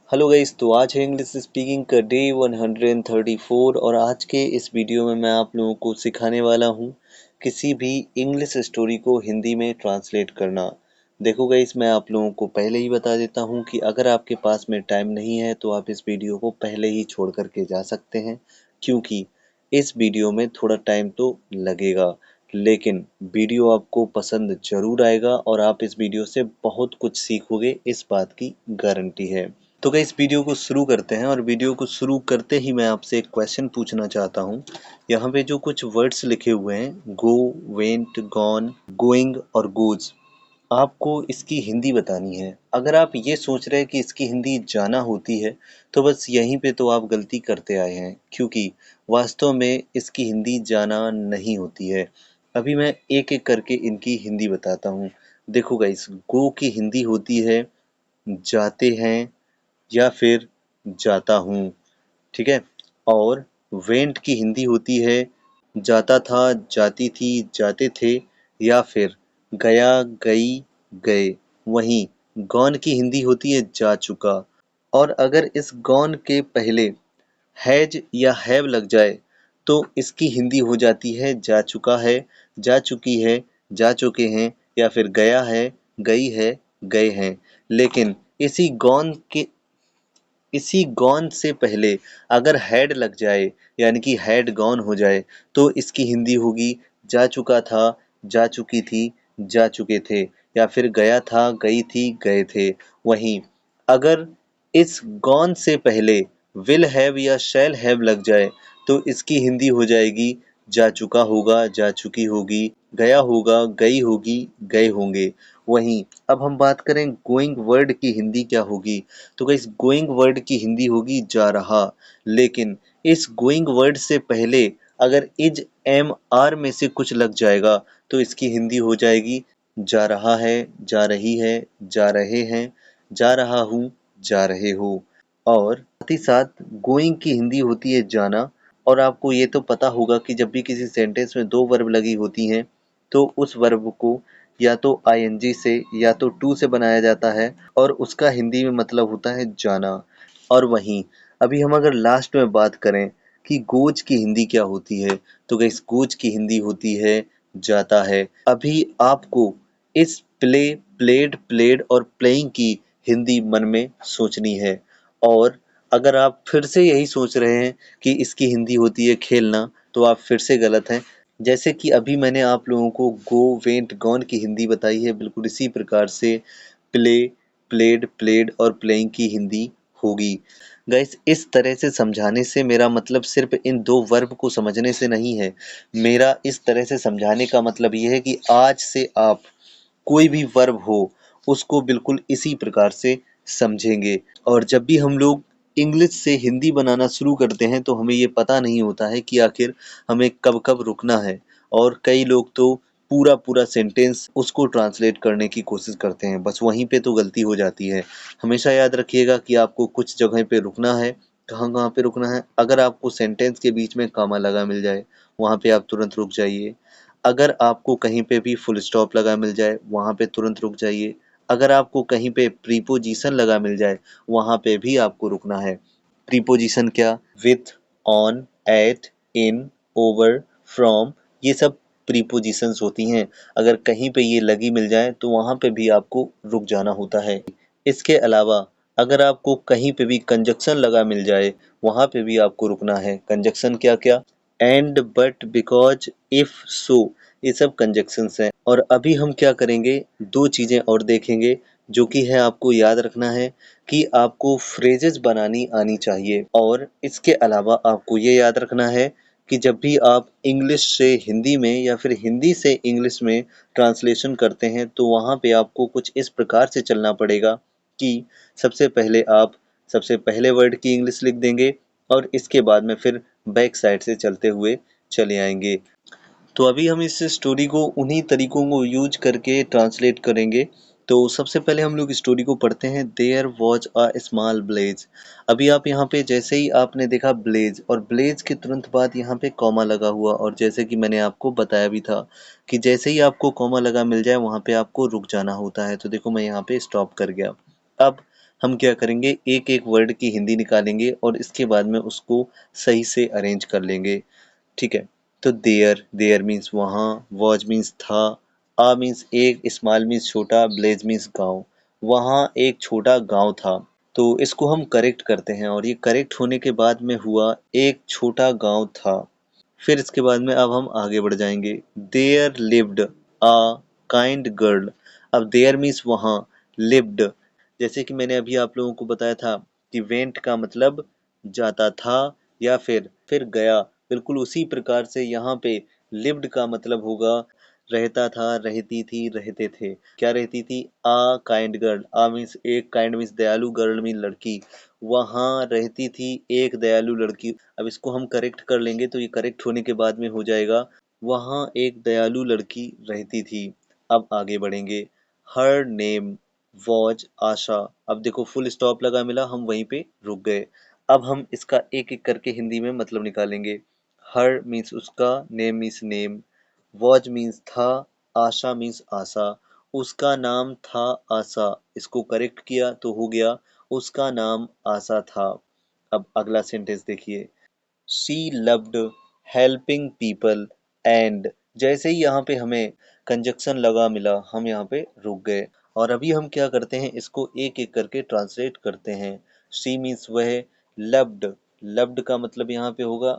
Hello guys, तो आज है इंग्लिश स्पीकिंग का डे 134 और आज के इस वीडियो में मैं आप लोगों को सिखाने वाला हूँ किसी भी इंग्लिश स्टोरी को हिंदी में ट्रांसलेट करना। देखो गाइस, मैं आप लोगों को पहले ही बता देता हूँ कि अगर आपके पास में टाइम नहीं है तो आप इस वीडियो को पहले ही छोड़ करके जा सकते हैं, क्योंकि इस वीडियो में थोड़ा टाइम तो लगेगा, लेकिन वीडियो आपको पसंद ज़रूर आएगा और आप इस वीडियो से बहुत कुछ सीखोगे, इस बात की गारंटी है। तो गाइस, वीडियो को शुरू करते हैं और वीडियो को शुरू करते ही मैं आपसे एक क्वेश्चन पूछना चाहता हूँ। यहाँ पे जो कुछ वर्ड्स लिखे हुए हैं, गो, वेंट, गॉन, गोइंग और गोज, आपको इसकी हिंदी बतानी है। अगर आप ये सोच रहे हैं कि इसकी हिंदी जाना होती है तो बस यहीं पे तो आप गलती करते आए हैं, क्योंकि वास्तव में इसकी हिंदी जाना नहीं होती है। अभी मैं एक एक करके इनकी हिंदी बताता हूँ। देखो गाइस, गो की हिंदी होती है जाते हैं या फिर जाता हूँ, ठीक है। और वेंट की हिंदी होती है जाता था, जाती थी, जाते थे या फिर गया, गई, गए। वहीं गॉन की हिंदी होती है जा चुका। और अगर इस गॉन के पहले हैज या हैव लग जाए तो इसकी हिंदी हो जाती है जा चुका है, जा चुकी है, जा चुके हैं या फिर गया है, गई है, गए हैं। लेकिन इसी गॉन से पहले अगर हैड लग जाए, यानी कि हैड गॉन हो जाए, तो इसकी हिंदी होगी जा चुका था, जा चुकी थी, जा चुके थे या फिर गया था, गई थी, गए थे। वहीं अगर इस गॉन से पहले विल हैव या शैल हैव लग जाए तो इसकी हिंदी हो जाएगी जा चुका होगा, जा चुकी होगी, गया होगा, गई होगी, गए होंगे। वहीं अब हम बात करें गोइंग वर्ड की हिंदी क्या होगी, तो गाइस गोइंग वर्ड की हिंदी होगी जा रहा। लेकिन इस गोइंग वर्ड से पहले अगर इज, एम, आर में से कुछ लग जाएगा तो इसकी हिंदी हो जाएगी जा रहा है, जा रही है, जा रहे हैं, जा रहा हूँ, जा रहे हो। और साथ ही साथ गोइंग की हिंदी होती है जाना। और आपको ये तो पता होगा कि जब भी किसी सेंटेंस में दो वर्ब लगी होती हैं तो उस वर्ब को या तो आईएनजी से या तो टू से बनाया जाता है और उसका हिंदी में मतलब होता है जाना। और वहीं अभी हम अगर लास्ट में बात करें कि गोज की हिंदी क्या होती है, तो गाइस गोज की हिंदी होती है जाता है। अभी आपको इस प्ले, प्लेड, प्लेड और प्लेइंग की हिंदी मन में सोचनी है। और अगर आप फिर से यही सोच रहे हैं कि इसकी हिंदी होती है खेलना, तो आप फिर से गलत हैं। जैसे कि अभी मैंने आप लोगों को गो, वेंट, गॉन की हिंदी बताई है, बिल्कुल इसी प्रकार से प्ले, प्लेड, प्लेड और प्लेइंग की हिंदी होगी। गाइस, इस तरह से समझाने से मेरा मतलब सिर्फ इन दो वर्ब को समझने से नहीं है। मेरा इस तरह से समझाने का मतलब ये है कि आज से आप कोई भी वर्ब हो उसको बिल्कुल इसी प्रकार से समझेंगे। और जब भी हम लोग इंग्लिश से हिंदी बनाना शुरू करते हैं तो हमें ये पता नहीं होता है कि आखिर हमें कब कब रुकना है। और कई लोग तो पूरा पूरा सेंटेंस उसको ट्रांसलेट करने की कोशिश करते हैं, बस वहीं पे तो गलती हो जाती है। हमेशा याद रखिएगा कि आपको कुछ जगह पे रुकना है। कहाँ कहाँ पे रुकना है? अगर आपको सेंटेंस के बीच में कॉमा लगा मिल जाए वहाँ पे आप तुरंत रुक जाइए। अगर आपको कहीं पे भी फुल स्टॉप लगा मिल जाए वहाँ पे तुरंत रुक जाइए। अगर आपको कहीं पे प्रीपोजिशन लगा मिल जाए वहाँ पे भी आपको रुकना है। प्रीपोजिशन क्या? With, on, at, in, over, from, ये सब प्रीपोजिशंस होती हैं। अगर कहीं पे ये लगी मिल जाए तो वहाँ पे भी आपको रुक जाना होता है। इसके अलावा अगर आपको कहीं पे भी कंजक्शन लगा मिल जाए वहाँ पे भी आपको रुकना है। कंजक्शन क्या क्या? एंड, बट, बिकॉज, इफ, सो, ये सब कंजक्शंस हैं। और अभी हम क्या करेंगे, दो चीजें और देखेंगे जो कि है आपको याद रखना है कि आपको फ्रेजेस बनानी आनी चाहिए। और इसके अलावा आपको ये याद रखना है कि जब भी आप इंग्लिश से हिंदी में या फिर हिंदी से इंग्लिश में ट्रांसलेशन करते हैं तो वहाँ पे आपको कुछ इस प्रकार से चलना पड़ेगा कि सबसे पहले आप सबसे पहले वर्ड की इंग्लिश लिख देंगे और इसके बाद में फिर बैक साइड से चलते हुए चले आएंगे। तो अभी हम इस स्टोरी को उन्हीं तरीकों को यूज करके ट्रांसलेट करेंगे। तो सबसे पहले हम लोग स्टोरी को पढ़ते हैं। There was a small blaze. अभी आप यहाँ पे जैसे ही आपने देखा ब्लेज, और ब्लेज के तुरंत बाद यहाँ पे कॉमा लगा हुआ, और जैसे कि मैंने आपको बताया भी था कि जैसे ही आपको कॉमा लगा मिल जाए वहाँ पे आपको रुक जाना होता है। तो देखो मैं यहाँ पे स्टॉप कर गया। अब हम क्या करेंगे, एक एक वर्ड की हिंदी निकालेंगे और इसके बाद में उसको सही से अरेंज कर लेंगे। ठीक है। तो देयर, देयर मीन्स वहाँ, वॉज मीन्स था, आ मीन्स एक, स्मॉल मीन्स छोटा, विलेज मीन्स गांव। वहाँ एक छोटा गांव था। तो इसको हम करेक्ट करते हैं और ये करेक्ट होने के बाद में हुआ एक छोटा गांव था। फिर इसके बाद में अब हम आगे बढ़ जाएंगे। There lived a kind girl. अब देयर मीन्स वहाँ, लिव्ड जैसे कि मैंने अभी आप लोगों को बताया था कि वेंट का मतलब जाता था या फिर गया, बिल्कुल उसी प्रकार से यहाँ पे लिव्ड का मतलब होगा रहता था, रहती थी, रहते थे। क्या रहती थी? आ काइंड गर्ल। आ मीन्स एक, काइंड मीन्स दयालु, गर्ल मीन लड़की। वहाँ रहती थी एक दयालु लड़की। अब इसको हम करेक्ट कर लेंगे तो ये करेक्ट होने के बाद में हो जाएगा वहाँ एक दयालु लड़की रहती थी। अब आगे बढ़ेंगे। हर नेम वॉज आशा। अब देखो फुल स्टॉप लगा मिला, हम वहीं पे रुक गए। अब हम इसका एक एक करके हिंदी में मतलब निकालेंगे। हर मीन्स उसका, name means name, was means था, आशा मीन्स आशा। उसका नाम था आशा। इसको करेक्ट किया तो हो गया उसका नाम आशा था। अब अगला सेंटेंस देखिए। She loved helping people and. जैसे ही यहाँ पे हमें कंजक्शन लगा मिला, हम यहाँ पे रुक गए और अभी हम क्या करते हैं, इसको एक एक करके ट्रांसलेट करते हैं। शी मीन्स वह, लव्ड, लव्ड का मतलब यहाँ पे होगा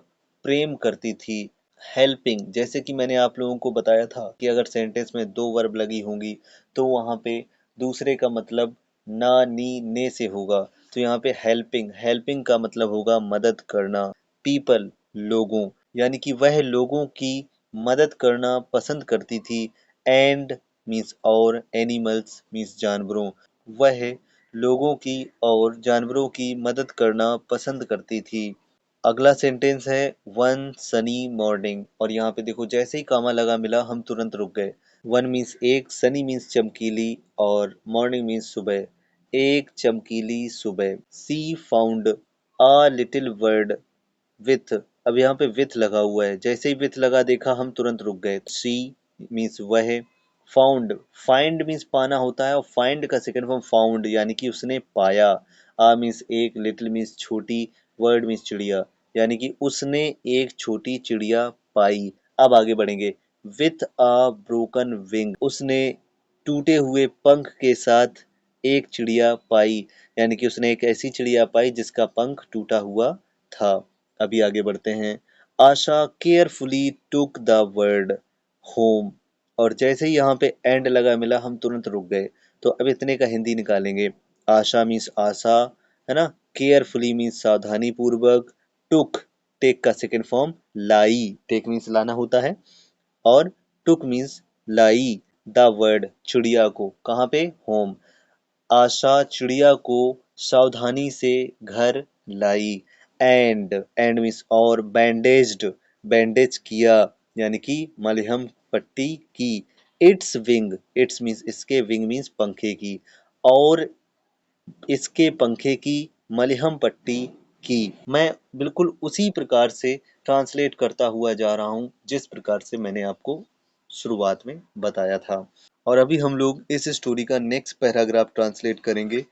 प्रेम करती थी। हेल्पिंग, जैसे कि मैंने आप लोगों को बताया था कि अगर सेंटेंस में दो वर्ब लगी होंगी तो वहाँ पे दूसरे का मतलब ना, नी, ने से होगा। तो यहाँ पे हेल्पिंग, हेल्पिंग का मतलब होगा मदद करना। पीपल, लोगों, यानी कि वह लोगों की मदद करना पसंद करती थी। एंड मीन्स और, एनिमल्स मीन्स जानवरों, वह लोगों की और जानवरों की मदद करना पसंद करती थी। अगला सेंटेंस है वन सनी मॉर्निंग और यहाँ पे देखो जैसे ही कामा लगा मिला हम तुरंत रुक गए। वन मीन्स एक, सनी मीन्स चमकीली और मॉर्निंग मीन्स सुबह। एक चमकीली सुबह। She found a little bird with. अब यहाँ पे विथ लगा हुआ है, जैसे ही विथ लगा देखा हम तुरंत रुक गए। सी मीन्स वह, फाउंड, फाइंड मीन्स पाना होता है और फाइंड का सेकंड फॉर्म फाउंड, यानी कि उसने पाया। आ मीन्स एक, लिटिल मीन्स छोटी, वर्ड मीन्स चिड़िया, यानी कि उसने एक छोटी चिड़िया पाई। अब आगे बढ़ेंगे। With a broken wing. उसने टूटे हुए पंख के साथ एक चिड़िया पाई, यानी कि उसने एक ऐसी चिड़िया पाई जिसका पंख टूटा हुआ था। अभी आगे बढ़ते हैं। Asha carefully took the bird home और जैसे ही यहाँ पे एंड लगा मिला हम तुरंत रुक गए। तो अब इतने का हिंदी निकालेंगे। आशा मीन्स आशा, है ना। केयरफुली मीन्स सावधानी पूर्वक। टुक, टेक का सेकेंड फॉर्म लाई, टेक मीन्स लाना होता है और टुक मीन्स लाई द वर्ड, चिड़िया को, कहाँ पे? होम। आशा चिड़िया को सावधानी से घर लाई। एंड मीन्स और, बैंडेज्ड, बैंडेज किया, यानी कि मलहम पट्टी की। इट्स विंग, इट्स मीन्स इसके, विंग मीन्स पंखे की, और इसके पंखे की मलहम पट्टी की। मैं बिल्कुल उसी प्रकार से ट्रांसलेट करता हुआ जा रहा हूँ जिस प्रकार से मैंने आपको शुरुआत में बताया था। और अभी हम लोग इस स्टोरी का नेक्स्ट पैराग्राफ ट्रांसलेट करेंगे।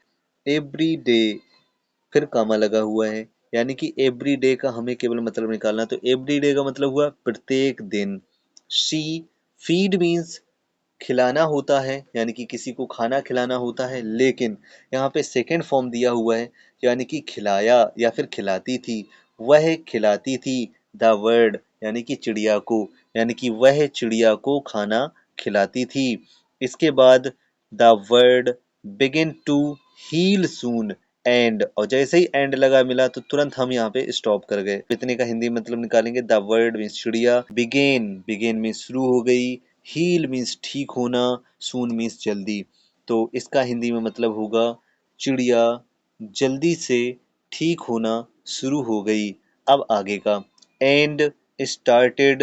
एवरी डे, फिर कामा लगा हुआ है, यानी कि एवरी डे का हमें केवल मतलब निकालना। तो एवरी डे का मतलब हुआ प्रत्येक दिन। शी, फीड मीन्स खिलाना होता है, यानी कि किसी को खाना खिलाना होता है, लेकिन यहाँ पे सेकंड फॉर्म दिया हुआ है, यानी कि खिलाया या फिर खिलाती थी। वह खिलाती थी द वर्ड, यानी कि चिड़िया को, यानी कि वह चिड़िया को खाना खिलाती थी। इसके बाद the world begin to heal soon and, और जैसे ही एंड लगा मिला तो तुरंत हम यहाँ पे स्टॉप कर गए। इतने का हिंदी मतलब निकालेंगे। द वर्ड मीन्स चिड़िया, बिगेन, बिगेन मीन्स शुरू हो गई, हील मीन्स ठीक होना, सून मीन्स जल्दी। तो इसका हिंदी में मतलब होगा चिड़िया जल्दी से ठीक होना शुरू हो गई। अब आगे का। And started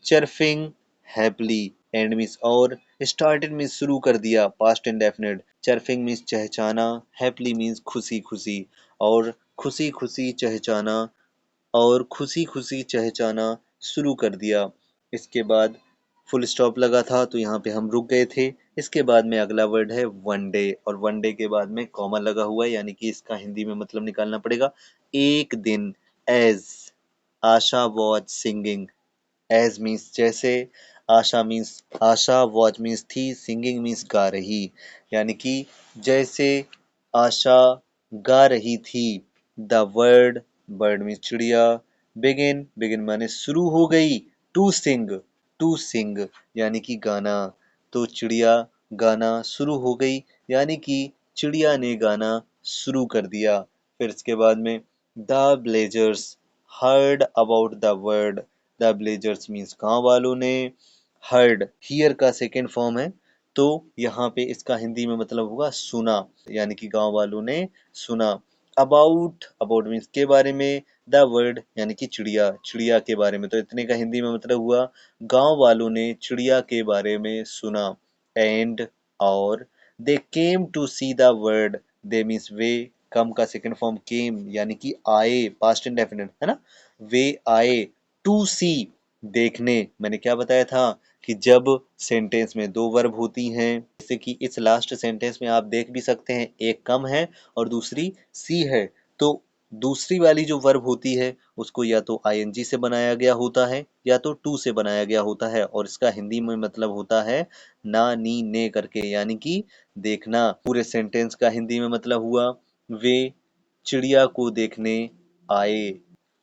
chirping happily. And means और, स्टार्टेड मीन्स शुरू कर दिया, पास्ट इंडेफिनिट, चर्फिंग मीन्स चहचाना, हैप्पीली मीन्स खुशी खुशी, और खुशी खुशी चहचाना, और खुशी खुशी चहचाना शुरू कर दिया। इसके बाद फुल स्टॉप लगा था तो यहाँ पे हम रुक गए थे। इसके बाद में अगला वर्ड है वन डे, और वन डे के बाद में कॉमा लगा हुआ है, यानी कि इसका हिंदी में मतलब निकालना पड़ेगा एक दिन। एज आशा वॉच सिंगिंग, एज मीन्स जैसे, आशा वॉच मीन्स थी, सिंगिंग मीन्स गा रही, यानी कि जैसे आशा गा रही थी। द वर्ड, बर्ड मीन्स चिड़िया। बिगिन माने शुरू हो गई। टू सिंग यानी कि गाना। तो चिड़िया गाना शुरू हो गई, यानी कि चिड़िया ने गाना शुरू कर दिया। फिर इसके बाद में the blazers heard about the word, the blazers means गांव वालों ने। हर्ड हियर का सेकेंड फॉर्म है, तो यहाँ पे इसका हिंदी में मतलब होगा सुना, यानी कि गांव वालों ने सुना। अबाउट मीन्स के बारे में, द वर्ड यानी कि चिड़िया, चिड़िया के बारे में, तो इतने का हिंदी में मतलब हुआ गांव वालों ने चिड़िया के बारे में सुना। एंड और they came to see the bird, they means वे, कम का सेकंड फॉर्म केम यानी कि आए, पास्ट इंडेफिनिट है ना। वे आए। टू सी देखने, मैंने क्या बताया था कि जब सेंटेंस में दो वर्ब होती हैं, जैसे कि इस लास्ट सेंटेंस में आप देख भी सकते हैं एक कम है और दूसरी सी है, तो दूसरी वाली जो वर्ब होती है उसको या तो आईएनजी से बनाया गया होता है या तो टू से बनाया गया होता है, और इसका हिंदी में मतलब होता है ना नी ने करके, यानी कि देखना। पूरे सेंटेंस का हिंदी में मतलब हुआ वे चिड़िया को देखने आए।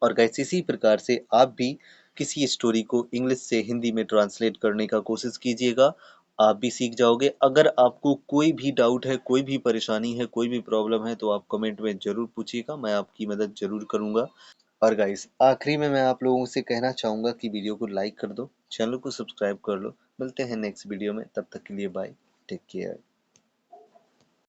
और गाइस इसी प्रकार से आप भी किसी स्टोरी को इंग्लिश से हिंदी में ट्रांसलेट करने का कोशिश कीजिएगा, आप भी सीख जाओगे। अगर आपको कोई भी डाउट है, कोई भी परेशानी है, कोई भी प्रॉब्लम है, तो आप कमेंट में ज़रूर पूछिएगा, मैं आपकी मदद ज़रूर करूँगा। और गाइस आखिरी में मैं आप लोगों से कहना चाहूँगा कि वीडियो को लाइक कर दो, चैनल को सब्सक्राइब कर लो। मिलते हैं नेक्स्ट वीडियो में, तब तक के लिए बाय, टेक केयर।